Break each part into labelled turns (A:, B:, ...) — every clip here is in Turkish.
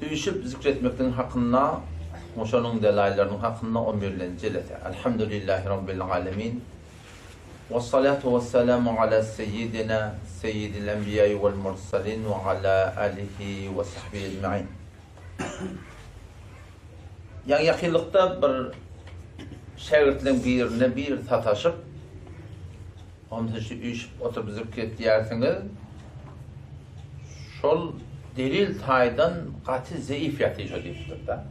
A: Üyüşüp zikretmekten hakkında, oşanın delaylarının hakkında o mirlencelete. Elhamdülillahi Rabbil alemin. Ve salatu ve selamu ala seyyidina, seyyidil enbiyayı vel mursalin ve ala alihi ve sahbihi ecma'in. Yani yakınlıkta bir şagirdlerin birine bir tataşıp, ondan şu üyüşüp oturup zikret diyersiniz, şol delil taydan qati zayıf yatıyıcı deyiptir da.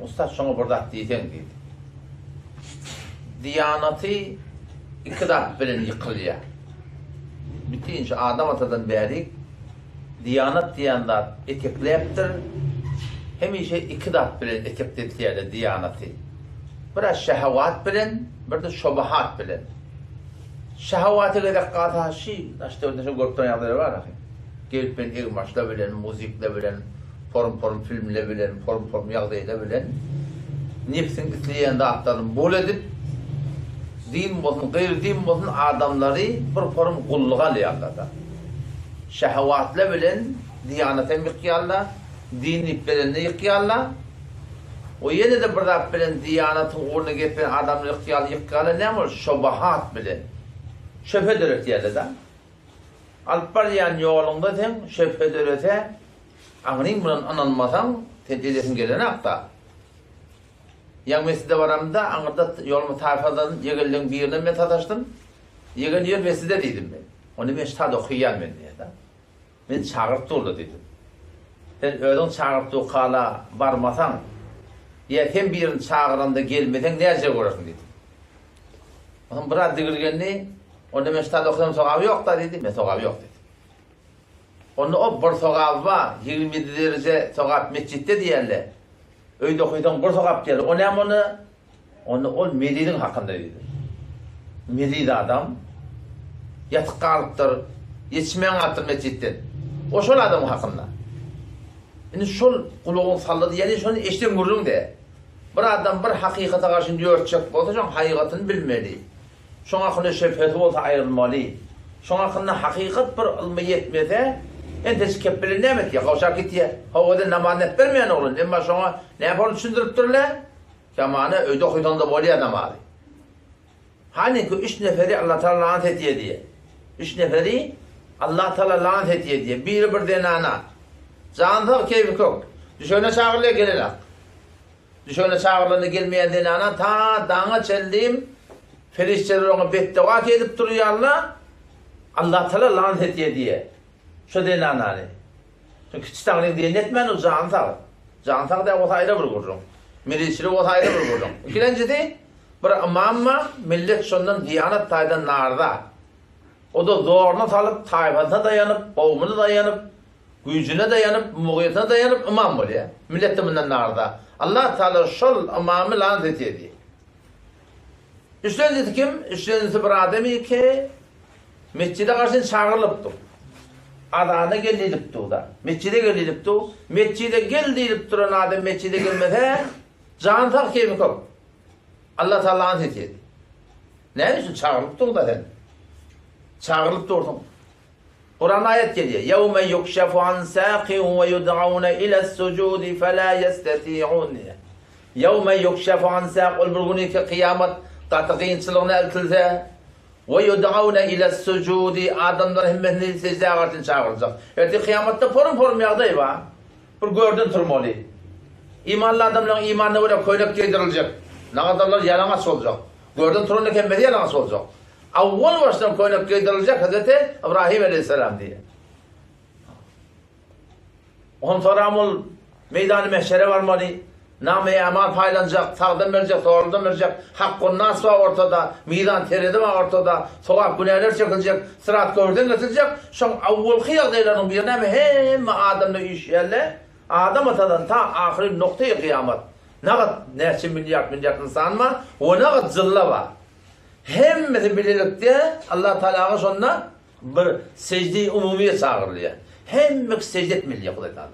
A: Ustad şunu burada deyden deydi. Diyanatı iki dat bilen yıkılıyor. Bitince Adam atadan beri diyanat diyanlar etekleyiptir. Hemişe iki dat bilen etekletiyorlar diyanatı. Biraz şehvat bilen, bir de şubahat bilen. Şehvatı kadar qataşı, işte orada şu gruptan yazıları var. Gelip ben ilmaşla bilen, müzikle bilen, form filmle bilen, form yağdayla bilen, nefsin isteyen de atlarını bol edip, din olsun, gayr din olsun adamları bir form kulluğa alıyorlar. Şehvatla bilen, diyaneten yıkıyorlar, dini bilenle yıkıyorlar. O yine de bırak bilen, diyanetin uğruna getiren adamları yıkıyorlar, ne var? Şubahat bilen. Şöpe döretiyorlar da. Alparyan yolunda sen şöpe dörete, ağrın bunun anılmasan, tedbiresin gelene akta. Yan mescide varamda, ağırda yolumu tayfadan, yeğilin birine ben tataştım. Yeğil yer mescide dedim ben. Onu ben ştad okuyan ben diye da. Ben çağırıp durdu dedim. Sen ödün çağırıp dur kala varmasan, yetem birini çağıranda gelmeden nerece görürsün dedim. Onun biraz digirgenli, onu ben ştad okudum, soğabı yok da dedim. Ben soğabı yok dedim. Onu o bir soğabı var, 27 derece soğab mescitte diyerler. Öyde okuydan bir soğab gelir. O ne onu o Melid'in hakkında dedi. Melid adam, yatık kalıptır, yetişmeyen attır mescitten. O şol adam hakkında. Yani şol kuluğun salladı, yani şunu eşten vurun de. Bir adam bir hakikate karşı dörtçek olsa, şun hakikatini bilmeli. Şun hakkında şefeti olsa ayrılmalı. Şun hakkında hakikat bir ilmi yetmese, entesi keppeli ne emet ya, kavşak git ya. Havada namanet vermeyen olun. Ama şuna ne yapalım düşündürüp dururlar? Kamana öyde okuydan da böyle adam abi. Hani ki 3 neferi Allah Teala lanet ediyor diye. 3 neferi Allah Teala lanet ediyor diye. Biri bir denana. Canlı keyfi yok. Düşöne çağırlıya gelirler. Düşöne çağırlarına gelmeyen denana ta dağına çeldiğim ferişçeler onu beddevak edip duruyorlar. Allah Teala lanet ediyor diye. Şu denanani. Çünkü küçükten diye netmen o canlı. Canlı da o ayrı bir kurum. Milletçilik o ayrı bir kurum. İkinci de bir imamma millet şundan diyanet taydan narda. O da zoruna salıp tayfasına dayanıp, kavmine dayanıp, gücüne dayanıp, muğiyetine dayanıp imam oluyor. Millet de bundan narda. Allah Teala şol imamı lanet ediyor diye. Üçüncüsü kim? Üçüncüsü bir adamı ki mescide karşı çağırılıptı. Adana gelilipti da. Mescide gelilipti. Mescide gelilip duran adam mescide gelmese can tak keyfi yok. Allah Teala lanet ediyor. Ne için çağırılıptı da sen? Çağırılıp durdun. Kur'an ayet geliyor. يَوْمَ يُكْشَفُ عَنْ سَاقٍ وَيُدْعَوْنَ إِلَى السُّجُودِ فَلَا يَسْتَطِيعُونَ يَوْمَ يُكْشَفُ عَنْ سَاقٍ Ölbürgünü ki kıyamet qatığınçılığına eltilse وَيُدْعَوْنَ إِلَى السُّجُودِ Adamlar himmetini secdeye karşı çağıracak. Erdi kıyamette forum yağdayı var. Bir gördün turmalı. İmanlı adamların imanına öyle koynak giydirilecek. Ne kadarlar yalanaç olacak. Gördün turunu kembedi yalanaç olacak. Avval baştan koynak giydirilecek Hazreti İbrahim Aleyhisselam diye. Onun sonra meydan-ı mehşere varmalı. Nam-ı amal paylanacak, sağdan verecek, doğrudan verecek. Hakkın nas var ortada, meydan teredi var ortada. Sokak günahlar çekilecek, sırat gördün getirecek. Şun avval kıyaklayların birine mi hem Adam'la iş yerle. Adam atadan ta ahir noktaya kıyamet. Ne kadar neçe milyar insan var, o ne kadar zılla var. Hem bilirlikte Allah Teala'ya sonra bir secde-i umumiye çağırılıyor. Hem secde etmeliyor Allah Teala.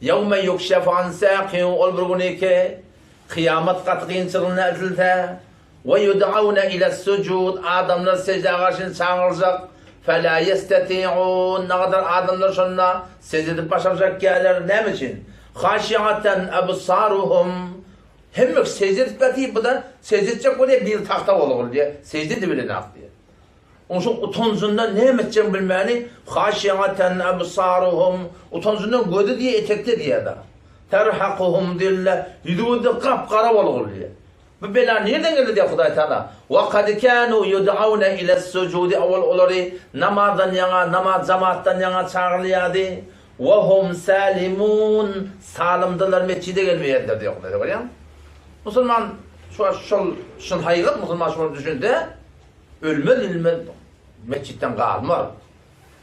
A: يَوْمَ يُكْشَفُ عَنْ سَاقٍ Ölbürgünü ki kıyamet qatığınçılığına eltilse وَيُدْعَوْنَ إِلَى السُّجُودِ Adamlar secdeye karşı çağıracak. فَلَا يَسْتَتِعُونَ Ne kadar adamlar şunla secdedip başaracak yerler ne için? خَاشِعَةً أَبْصَارُهُمْ Hem secde etmediği bu da secde edecek oraya bir tahta olur diye. Secde de bile ne diye. Onun için utancından ne edeceğim bilmeyeni خَاشِعَةً أَبْصَارُهُمْ Utancından gödü diye etekte diye da. تَرْحَقُهُمْ dille yüzüğünde kapkara olur diye. Bu bela nereden geldi diye Huday Teala. وَقَدْ كَانُوا يُدْعَوْنَ اِلَى السُّجُودِ Avval onları namazdan yana, namaz cemaattan yana çağırıyordu. وَهُمْ سَالِمُونَ Salimdiler mescide gelmeyediler diye Huday Teala. Müslüman şu hakikat Müslüman şunu düşündü. Ölmez mescitten kalmaz.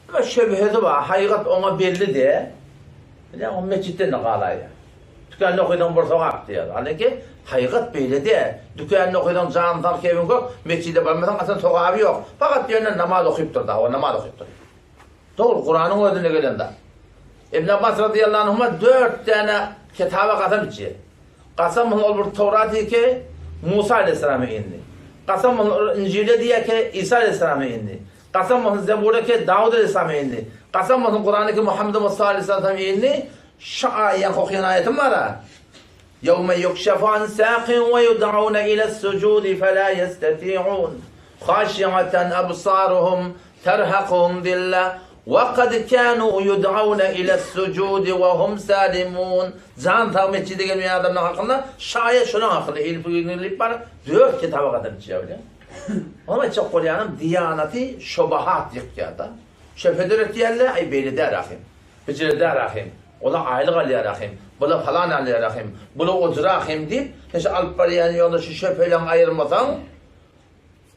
A: Ama şebheti var. Hakikat ona belli diye. Yani o mescitten de kalıyor. Dükkanını okuydan borsa kalk diyor. Halbuki hakikat böyle de. Dükkanını okuydan canı tam kevin yok. Mescide varmadan aslında sokağı yok. Fakat bir yönden namaz okuyup durdu. O namaz okuyup durdu. Doğru Kur'an'ın ödüne gelen de. İbn Abbas radıyallahu anh'a 4 tane kitaba kasam içi. Kasam olur Tevrat'ı ki Musa aleyhisselam'a indi. Kasam olur İncil'e diye ki İsa aleyhisselam'a indi. Kasam olur Zebur'a ki Davud aleyhisselam'a indi. Kasam olur Kur'an'ı ki Muhammed Musa aleyhisselam'a indi. Şu ayen kokuyan ayetim var ha. يَوْمَ يُكْشَفُ عَنْ سَاقٍ وَيُدْعَوْنَ إِلَى السُّجُودِ فَلَا يَسْتَطِيعُونَ خَاشِعَةً أَبْصَارُهُمْ تَرْهَقُهُمْ ذِلَّةٌ وَقَدْ كَانُوا يُدْعَوْنَ إِلَى السُّجُودِ وَهُمْ سَالِمُونَ Can ta mescide gelmeyen adamın hakkında şayet şunun hakkında ilip var. 4 kitaba kadar içiyor öyle. Ama çok koruyanım diyaneti şobahat yıkkıda. Şefedir etiyerle ay belli de rahim. Beceri de rahim. Ola aylık alıyor rahim. Bula falan alıyor rahim. Bula ucra rahim deyip hiç alıp yani yolda şu şöpeyle ayırmasan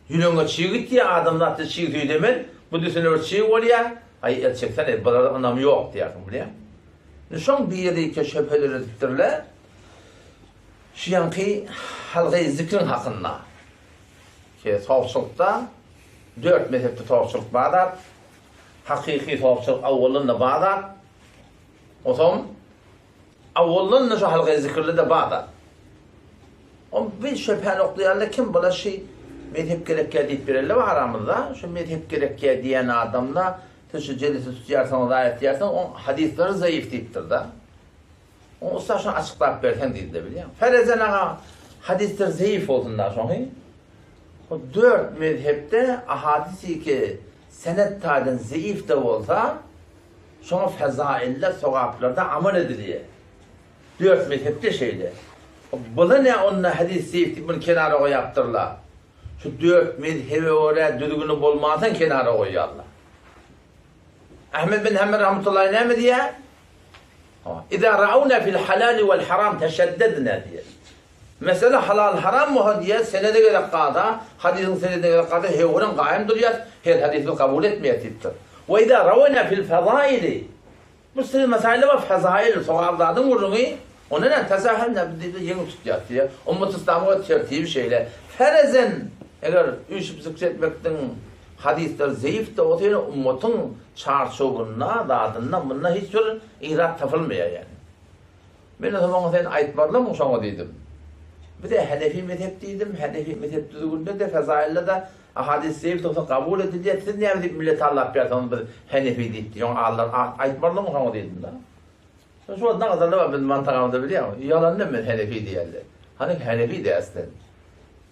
A: yülüne çiğ gitti ya adamlar da çiğ diyor demen. Bu düşünür çiğ oluyor. Ay gerçekten de bunların anlamı yok diye biliyor. Nişan bir yerde ki şöpeleri ettirler. Şu yankı halgayı zikrin hakkında. Ki tavsılıkta 4 mezhepte tavsılık vardır. Hakiki tavsılık avvalında vardır. O zaman avvalında şu halgayı zikirli de vardır. O bir şöpe noktalarla kim bula şey mezhep gerekiyor deyip birerler var aramızda. Şu mezhep gerekiyor diyen adamla şu celisi tutuyorsan, rayet yersen o hadisleri zayıf deyiptir da. O usta şunu açıklayıp verken değil de biliyor. Ferezen ağa hadisler zayıf olduğundan sonra o 4 mezhepte ahadisi ki senet taden zayıf da olsa sonra fezaille sokaklarda amel ediliyor. 4 mezhepte şeyde. Buna ne onunla hadis zayıf deyip bunu kenara koyaptırlar. Şu 4 mezhebi oraya düzgünü bulmazsan kenara koyuyorlar. Ahmed bin Hanbel rahmetullahi ne mi diye? İzâ ra'ûne fil halâli vel haram teşeddedne diye. Mesela halal haram mı diye senede göre kâda, hadisin senede göre kâda hevren gâim duruyor, her hadisi kabul etmeyetiptir. Ve izâ ra'ûne fil fezâili. Bu sırrı mesaile var fezaili, soğaldadın vurduğunu, ona ne tesahül ne bildiğinde yeni tutuyor diye. Ummet-i İslam'a tertib şeyle. Ferezen, eğer üşüp zikretmekten hadisler zayıf da ortaya ummetin çarşovuna, dağdından bununla hiçbir irat tapılmıyor yani. Ben o zaman sen ayetbarla mı sana dedim. Bir de Hanefi mezhep dedim. Hanefi mezhep düzgünde de fezaille de hadis zayıf da olsa kabul edildi. Siz ne yapıp millet Allah bir Hanefi deyip diyor. Allah ayetbarla mı sana dedim da. Şu anda ne kadar da var benim mantıkamda biliyor musun? Yalan ne mi Hanefi diyorlar. Hani Hanefi de aslında.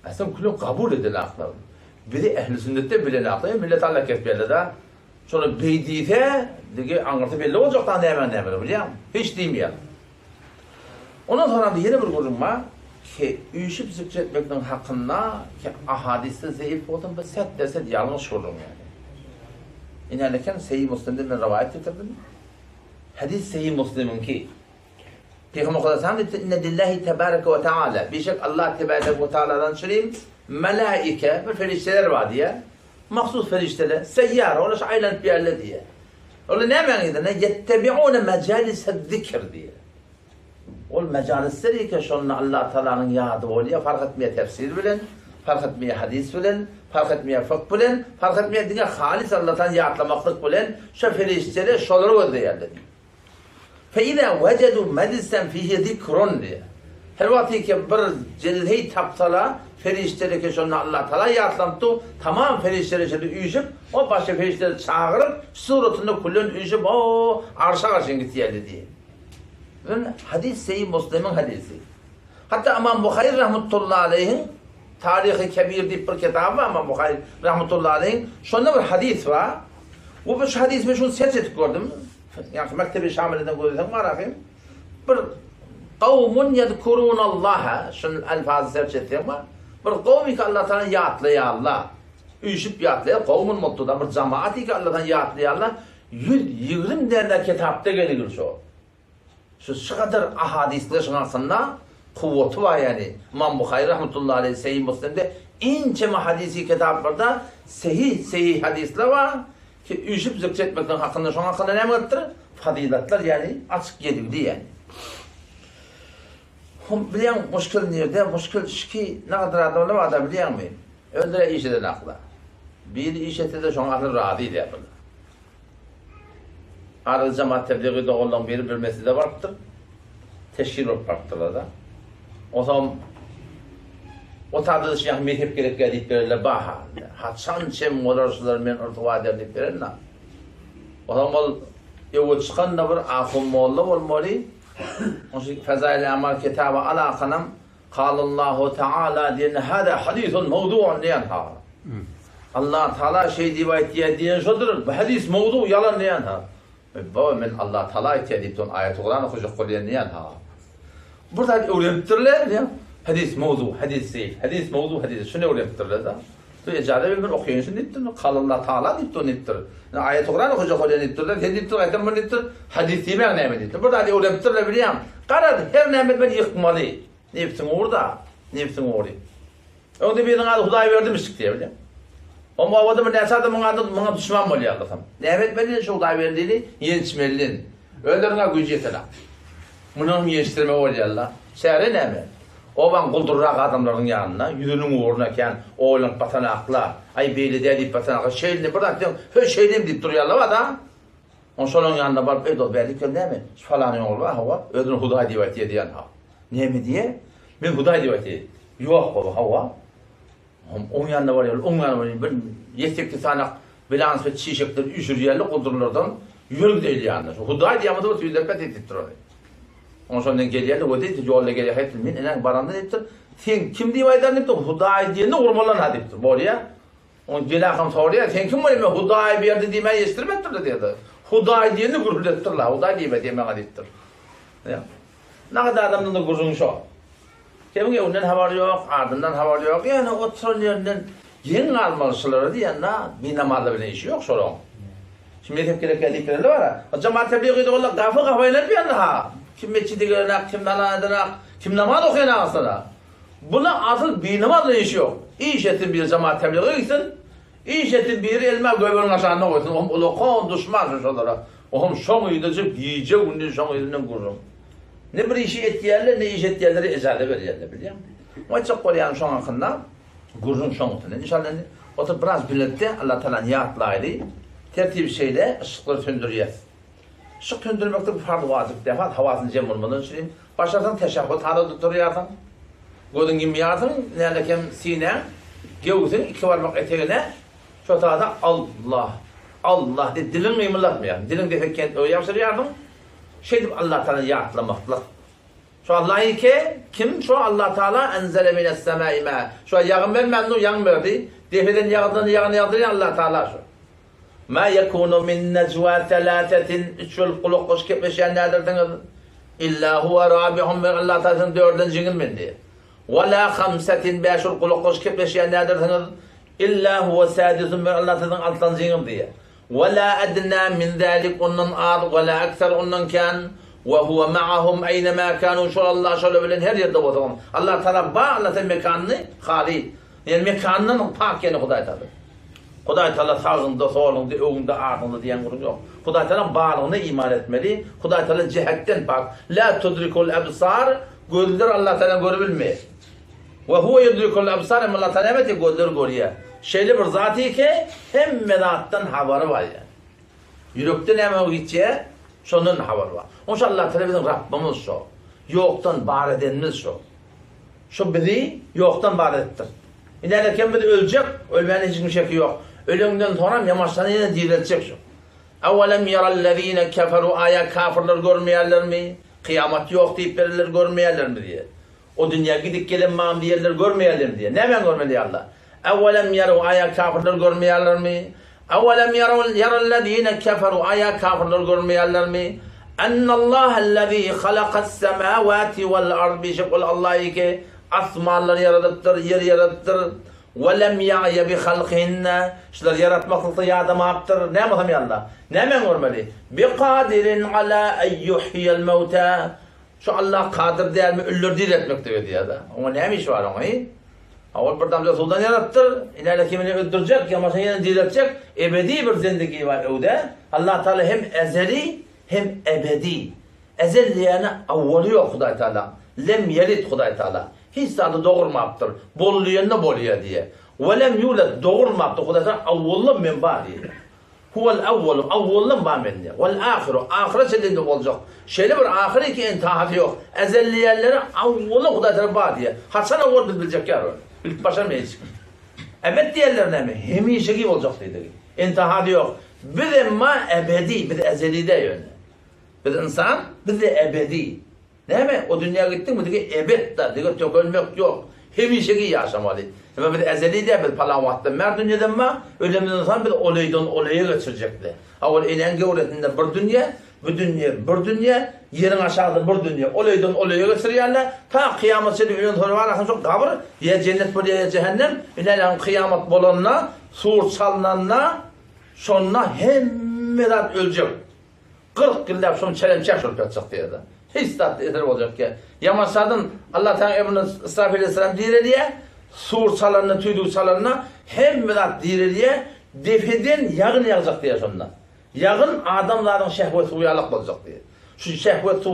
A: Aslında kulun kabul edilen aklar. Biri ehl-i sünnette bilen aklar. Millet Allah kesbiyerle de. Sonra beydiyse, anlatı belli olacaktan hemen biliyor musun? Hiç demiyor. Ondan sonra bir yeni bir kurum var ki üşüp zikretmekten hakkında ki ahadiste zayıf oldum ve set dese yanlış oldum yani. İnerken Seyyid Müslim'den ben rivayet getirdim. Hadis Seyyid Müslim'in ki Peygamber Aleyhisselam dedi inne dillahi tebareke ve teala birçok Allah tebareke ve teala'dan söyleyeyim melaike ve ferişteler var diye mahsus ferişteler seyyara olaş aylan bir yerle diye. Öyle ne menidir ne yettebi'une mecalise zikr diye. O mecalisleri ki şunun Allah Teala'nın yadı oluyor fark etmeye tefsir bilen, fark etmeye hadis bilen, fark etmeye fıkh bilen, fark etmeye dine halis Allah'tan yağıtlamaklık bilen şu ferişteler şoları gözleyerler diye. فَاِذَا وَجَدُوا مَدِسًا فِيهِ ذِكْرٌ diye. her vakti ki bir cilhey tapsala ferişleri ki şunu Allah Teala yaratlandı. Tamam ferişleri üyüşüp o başka ferişleri çağırıp suratında kullun üyüşüp o arşa karşın gittiği diye. Hadis Sahih Müslim'in hadisi. Hatta İmam Bukhari rahmetullahi aleyhi Tarih-i Kebir deyip bir kitabı var İmam Bukhari rahmetullahi aleyhi. Şunda bir hadis var. Bu bir hadis mi şunu seçtik gördüm. Yani Mektebi Şamil'den gördüm var akıyım. Bir kavmun yedkurunallaha şunun elfazı seçtim var. Bir kavmi ki Allah Teala yatlıya Allah. Üyüşüp yatlıya kavmun mutludan bir cemaati ki Allah'tan yatlıya Allah. 120 derler kitapta gelir şu kadar ahadisler şunasında kuvveti var yani. İmam Bukhari rahmetullahi aleyhi Sahih Müslim'de ince hadisi kitaplarda sahih hadisler var ki üyüşüp zikretmekten hakkında şu hakkında ne vardır? Fadilatlar yani açık gelirdi yani. Biliyor musun müşkül nerede? Müşkül ki ne kadar adamlar var da biliyor musun? Öldüre iş eden akla. Bir iş eti de şu aklı rahat değil yapılır. Arada cemaat tebliği olan biri bilmesi de vardır. Teşkil olup vardır da. O zaman o tarzda şey mezhep gerek gelip verirler baha. Haçan çem olarsalar men ortaya edip verirler. O zaman o çıkan da bir ahum molla olmalı. O şey Fezail-i Amal kitabı alakanım Kâlallahu Teala diyen hâdâ hadîsun mevdu'un diyen ha. Allah Teala şey rivayet diyen şudur. Bu hadis mevdu yalan diyen ha. Bu men Allah Teala ettiği ayet-i Kur'an'ı hocuk kollayan diyen ha. Burada öğrentirler ya. Hadis mevzu, hadis değil. Hadis mevzu, hadis. Şunu öğrentirler da. Tu ecade bir okuyuşun dittir. Kâlallahu Teala dittir nittir. Ayet-i Kur'an'ı hocuk kollayan dittirler. Dittir, ayet-i Kur'an'ı dittir. Hadis değil mi ne dittir. Burada öğrentirler bileyim. Karar her neymet ben yıkmalı. Nefsin orada, nefsin orada. Önde birinin adı Huday verdimiştik diye bileyim. O muavvadı mı neyse adı bana düşman mı oluyor Allah'ım. Neymet belli şu Huday verdiğini yenişmelin. Öldürüne gücü yeteler. Bunu yetiştirme oluyor Allah. Sehre ne mi? O ben kuldurrak adamların yanına, yüzünün uğrunayken oğlun batanakla, ay beyli deyip batanakla, şeyini bırak diyorum, höş şeyini deyip duruyor Allah da. On sonun yanına varıp ödül verdik ne mi? Falan yol var hava, ödül Huday divatiye diyen ha. Ne mi diye? Ben Huday divatiye. Yok baba hava. Onun yanına var ya, onun yanına var ya, ben yestekli sanak, bilans ve çiçekler, üçür yerli kuldurlardan yürük değil yani. Huday diyamadı bu tüyler pet etip duruyor. Ondan sonra geliyorlar, o dedi, yolla geliyor, hepsi min, enen baranda deyiptir. Sen kim diye aydan deyiptir? Huday diyeni urmalarına deyiptir, borya. Onun gelakım soruyor, sen kim var ya, Huday bir yerde diyemeyi yestirmektir de dedi. Huday diyeni gururlettir la, Huday diyemeyi deyiptir. Ne kadar adamdan da gururun şu. Kimin önünden haber yok, ardından haber yok. Yani o trollerinden yeni almalısıları diyen na, bir namazla bile işi yok sorun. Şimdi hep geldiklerinde var ha. O cemaat tebliği de ola kafayla bir yana ha. Kim meçhidi görünek, kim nalan edenek, kim namaz okuyanak aslında. Buna asıl bir namazla işi yok. İş etin bir cemaat tebliği gitsin, iş etin bir elma göbeğinin aşağına koysun. O kon düşman olarak. Oğlum şonu yiyecek, yiyecek, onun şonu yiyeceğinden kururum. Ne bir işi etkilerle, ne iş etkilerleri ecade verirler biliyor musun? O çok koruyan şonu hakkında, kururum şonu tutuyor. İnşallah o da biraz birlikte Allah Teala'nın yaratlaydı. Tertip şeyle ışıkları söndürüyor. Işık söndürmekte bir farklı vazif defa havasını cem olmadan söyleyeyim. Başlarsan teşebbüt hada duruyorsun. Gördüğün gibi yardım, neredekem sine, göğsün iki varmak eteğine, şu tarafta Allah, Allah diye dilin mıyımlatmıyor. Dilin de kendi öyle yapsın yardım. Şey deyip Allah Teala yaratlamakla. Şu Allah'ı ki kim? Şu Allah Teala enzele mines semâi mâ. Şu yağın vermedi, yağın verdi. Defeden yağını yağdırıyor Allah Teala şu. Ma yekunu min necva thelâtetin üçül kuluk kuş kepleşen neredirdiniz? İlla huve rabihum ve Allah Teala'nın dördüncünün bindi. Ve la hamsetin beşül kuluk kuş kepleşen neredirdiniz? İlla huve sâdisun ve Allah Teala'nın altıncının diye. Ve la ednâ min zâlik onun ad ve la ekser onun kan ve huve ma'ahum eynemâ kânû şu Allah şöyle bilen her yerde o zaman. Allah Teala bağlatın mekanını hâli. Yani mekanının pak yani Huday Teala. Huday Teala sağında, solunda, önünde, ardında diyen kurum yok. Huday Teala bağlığına iman etmeli. Huday Teala cihetten bak. La tudrikul ebsar, gözler Allah Teala görebilmeyi. Ve huve yudrikul ebsar, ama Allah Teala evet gözler görüyor. Şeyli bir zatı ki hem medattan haberi var yani. Yürekten hemen o gideceği, şunun haberi var. Onun için Allah Teala bizim Rabbimiz şu. yoktan bar edenimiz şu. Şu bizi yoktan bar ettir. İlerken bir ölecek, ölmeyen hiçbir şey yok. Ölümden sonra yamaçlarını yine diriltecek şu. Evvelem yarallezine keferu aya kafirler görmeyenler mi? Kıyamet yok deyip verirler görmeyenler mi diye. O dünya gidip gelin mağam diyenler görmeyenler mi diye. Ne ben görmedi Allah? Evvelem yaru aya kafirler görmeyenler mi? Evvelem yarallezine keferu aya kafirler görmeyenler mi? Ennallâhellezî halakas semâvâti vel ard bişekul Allah'ı ki asmanları yaratıptır, yer yaratıptır. وَلَمْ يَعْيَ بِخَلْقِهِنَّ İşler yaratmaklıkta yardım yaptır. Ne yapalım ya Allah? Ne hemen görmeli? بِقَادِرٍ عَلَى اَنْ يُحْيَ الْمَوْتَى Şu Allah kadir değil mi? Ölür diriltmek diyor ya da. Ama ne iş var ona? Avul bir damla sudan yarattır. İleride kimini öldürecek, yamasını yine diriltecek. Ebedi bir zindagi var orada. Allah Teala hem ezeli hem ebedi. Ezel diyene avvali yok Huday Teala. Lem yelit Huday Teala. Hiç tadı doğurmaptır. Bolluyanına boluya diye. Velem yulet doğurmaptır. Huday Teala avvallı menba diye. Huvel avvalu avvallı menba diye. Vel ahiru ahiret elinde olacak. Şeyle bir ahire ki intihati yok. Ezelliyelleri avvallı Huday Teala ba diye. Hasan avval bilecek ya. İlk başa mı hiç? Evet diğerlerine mi? Hemişe gibi olacak dedi. İntihati yok. Bir emma ebedi, bir ezeli de yönü. Bir insan, bir de ebedi. Değil mi? O dünyaya gittin mi? Diye ebed de, diye yok ölmek yok. Hemişe gibi yaşamalı. Ama bir de ezeli de bir palavatta. Mer dünyadan mı? Ölemden insan bir olaydan olaya geçirecekler. Ama enenge öğretinde bir dünya, yerin aşağıda bir dünya. Olaydan olaya geçiriyorlar. Ta kıyamet seni ölen sonra var. Akın çok kabır. Ya cennet bu ya cehennem. İlerleyen kıyamet bolanına, sur salınanına, sonra hemmedat ölecek. 40 yılda sonra çelemçek olup yatacak diye de. Hiç tatlı yeter olacak ki. Yamaçlardan Allah Teala Ebnu İsrafil Aleyhisselam diye sur salanına, tüydüğü salanına hemmedat diye defeden yağın yağacak diye sonra. Yağın adamların şehveti uyalık olacak diye. Şu şehveti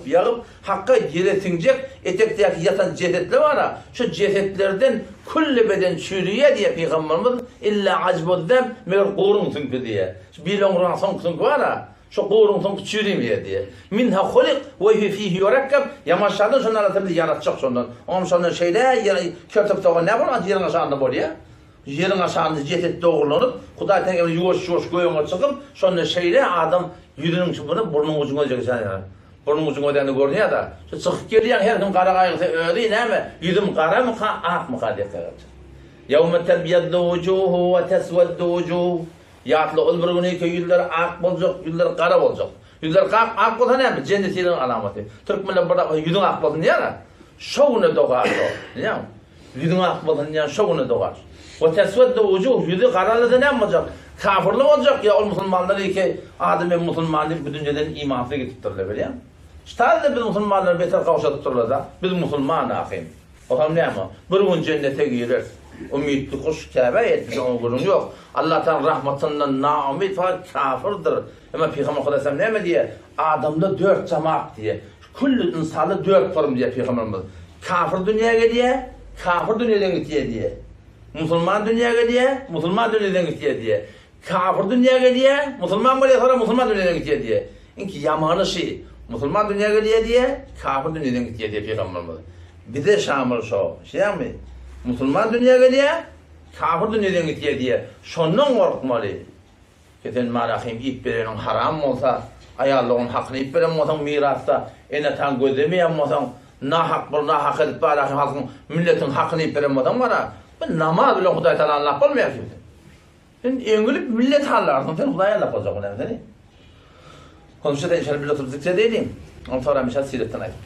A: yağıp hakka yere tinecek, etekteki yatan cesetler var ha, şu cesetlerden kulli beden çürüye diye Peygamberimiz illa acbuddem meğer qorun çünkü diye. Bir lonğran son çünkü var ha, şu qorun çünkü çürümeye diye. Minha hulik ve fihi yurakkab yamaçlardan şunlarla tabi yaratacak sondan. Onun sonra şeyler kötüp tağı ne var? Yerin aşağında bol ya. Yerin aşağında ceset doğrulanıp Huday Teala yuvaş göğüne çıkıp sonra şeyler adam yüzünün çıkıp burnun ucuna olacak sen ya. Burnun ucuna ödeni görünüyor da. Şu çıkıp geliyor her gün kara kaygısı öyle ne mi? Yüzüm kara mı ak mı diye kalacak. Yevme tebyeddu vucuhu ve tesveddu vucuhu. Yatlı olbruni ki yüzleri ak olacak, yüzleri kara olacak. Yüzleri ak olsa ne mi? Cennetinin alameti. Türk millet burada yüzün ak olsun diye mi? Şovunu doğar o. Biliyor musun? Yüzün ak olsun diye şovunu doğar. O tesvedde ucuh yüzü karalıda ne olacak? Kafirlik olacak ya o Müslümanları ki adem Müslümanlık bu dünyadan imanı getirtirler biliyor musun? İşte biz Müslümanları beter kavuştururlar da biz Müslüman ahim. O zaman ne ama? Bir gün cennete girer. Ümitli kuş Kabe etmiş onun günün yok. Allah'tan rahmetinden naumit var kafirdir. Ama Peygamber Aleyhisselam ne mi diye? Adamda 4 cemaat diye. Kullu insanı 4 form diye Peygamberimiz. Kafir dünyaya gidiyor, kafir dünyadan gidiyor diye. Müslüman dünyaya gidiyor, Müslüman dünyadan gidiyor diye. Kafir dünyaya gidiyor, Müslüman böyle sonra Müslüman dünyadan gidiyor diye. İnki yamanı şey, Müslüman dünyaya gidiyor diye, kafir dünyadan gidiyor diye Peygamberimiz. Bir de şamil şey mi? Müslüman dünyaya gidiyor, kafir dünyadan gidiyor diye. Şondan korkmalı. Keten malahim ip verenin haram olsa, ayarlığın hakkını ip veren olsan mirasta, enetan gözlemeyen olsan, nahak bir nahak edip balahim halkın, milletin hakkını ip veren olsan var ha. Ben namaz bile Huday Teala anlap olmuyor ki. Sen öngülüp millet hallarsın, sen Huday anlap olacak onu seni. Konuşta da inşallah bir oturup zikredeydim. Ondan sonra siretten ayet.